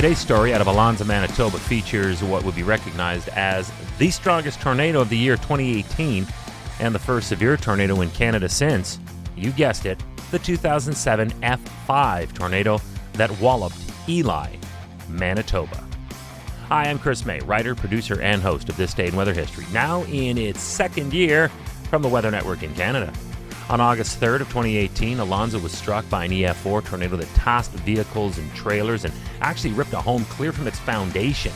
Today's story out of Alonsa, Manitoba features what would be recognized as the strongest tornado of the year 2018 and the first severe tornado in Canada since, you guessed it, the 2007 EF-4 tornado that walloped Ely, Manitoba. Hi, I'm Chris May, writer, producer, and host of This Day in Weather History, now in its second year from the Weather Network in Canada. On August 3rd of 2018, Alonsa was struck by an EF-4 tornado that tossed vehicles and trailers and actually ripped a home clear from its foundation.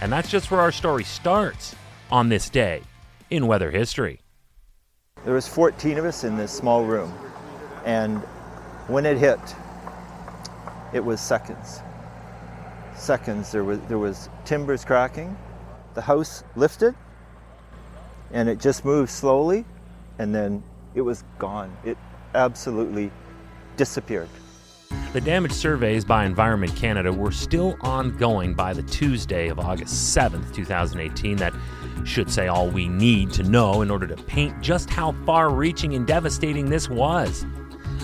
And that's just where our story starts on this day in weather history. There was 14 of us in this small room, and when it hit, it was seconds. There was timbers cracking, the house lifted, and it just moved slowly, and then it was gone. It absolutely disappeared. The damage surveys by Environment Canada were still ongoing by the Tuesday of August 7th, 2018. That should say all we need to know in order to paint just how far-reaching and devastating this was.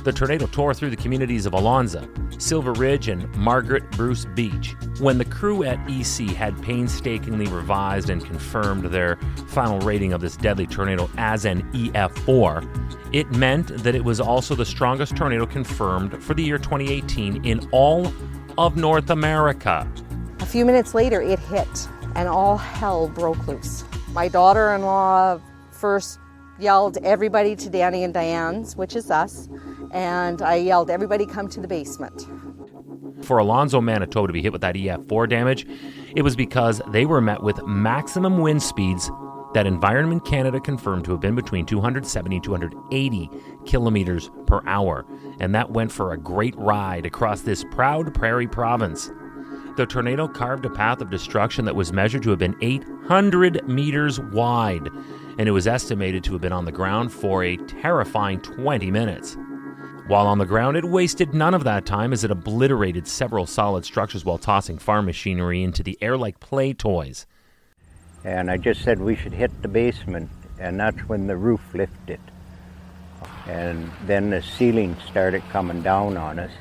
The tornado tore through the communities of Alonsa, Silver Ridge, and Margaret Bruce Beach. When the crew at EC had painstakingly revised and confirmed their final rating of this deadly tornado as an EF-4, it meant that it was also the strongest tornado confirmed for the year 2018 in all of North America. A few minutes later, it hit, and all hell broke loose. My daughter-in-law first yelled everybody to Danny and Diane's, which is us, and I yelled, everybody come to the basement. For Alonsa, Manitoba to be hit with that EF-4 damage, it was because they were met with maximum wind speeds that Environment Canada confirmed to have been between 270 and 280 kilometers per hour, and that went for a great ride across this proud prairie province. The tornado carved a path of destruction that was measured to have been 800 meters wide, and it was estimated to have been on the ground for a terrifying 20 minutes. While on the ground, it wasted none of that time as it obliterated several solid structures while tossing farm machinery into the air like play toys. And I just said we should hit the basement, and that's when the roof lifted. And then the ceiling started coming down on us.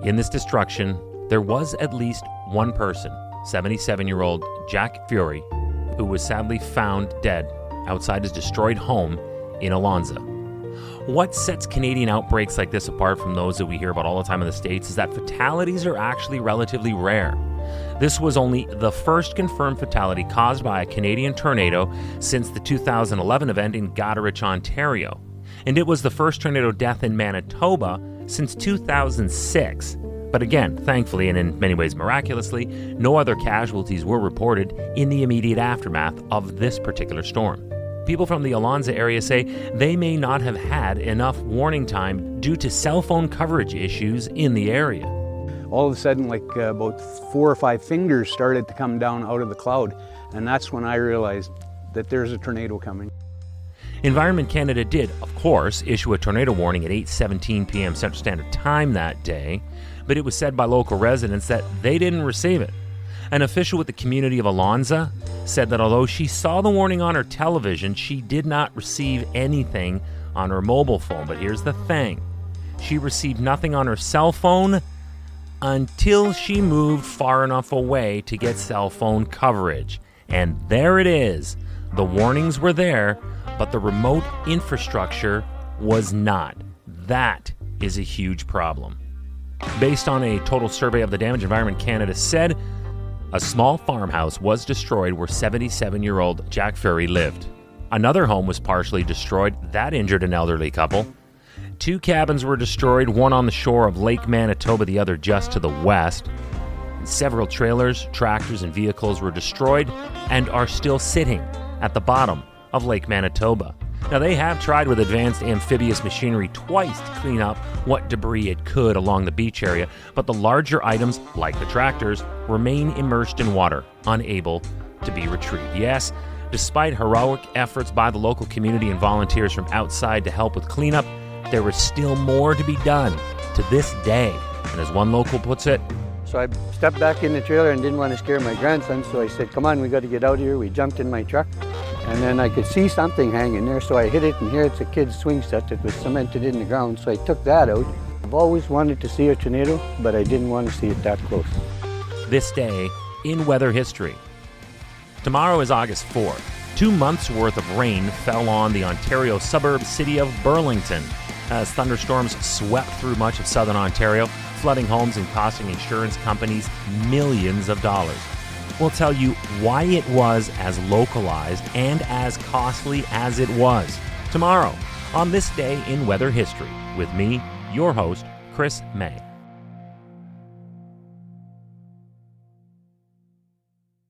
In this destruction, there was at least one person, 77-year-old Jack Fury, who was sadly found dead outside his destroyed home in Alonsa. What sets Canadian outbreaks like this apart from those that we hear about all the time in the States is that fatalities are actually relatively rare. This was only the first confirmed fatality caused by a Canadian tornado since the 2011 event in Goderich, Ontario. And it was the first tornado death in Manitoba since 2006. But again, thankfully, and in many ways miraculously, no other casualties were reported in the immediate aftermath of this particular storm. People from the Alonsa area say they may not have had enough warning time due to cell phone coverage issues in the area. All of a sudden, about 4 or 5 fingers started to come down out of the cloud, and that's when I realized that there's a tornado coming. Environment Canada did, of course, issue a tornado warning at 8:17 p.m. Central Standard Time that day, but it was said by local residents that they didn't receive it. An official with the community of Alonsa said that although she saw the warning on her television, she did not receive anything on her mobile phone. But here's the thing. She received nothing on her cell phone until she moved far enough away to get cell phone coverage. And there it is. The warnings were there, but the remote infrastructure was not. That is a huge problem. Based on a total survey of the damage, Environment Canada said a small farmhouse was destroyed where 77-year-old Jack Fury lived. Another home was partially destroyed. That injured an elderly couple. 2 cabins were destroyed, one on the shore of Lake Manitoba, the other just to the west. And several trailers, tractors, and vehicles were destroyed and are still sitting at the bottom of Lake Manitoba. Now, they have tried with advanced amphibious machinery twice to clean up what debris it could along the beach area, but the larger items, like the tractors, remain immersed in water, unable to be retrieved. Yes, despite heroic efforts by the local community and volunteers from outside to help with cleanup, there is still more to be done to this day. And as one local puts it, so I stepped back in the trailer and didn't want to scare my grandson, so I said, come on, we got to get out of here. We jumped in my truck. And then I could see something hanging there, so I hit it, and here it's a kid's swing set that was cemented in the ground, so I took that out. I've always wanted to see a tornado, but I didn't want to see it that close. This day in weather history. Tomorrow is August 4th. 2 months' worth of rain fell on the Ontario suburb city of Burlington as thunderstorms swept through much of southern Ontario, flooding homes and costing insurance companies millions of dollars. We'll tell you why it was as localized and as costly as it was tomorrow on This Day in Weather History with me, your host, Chris May.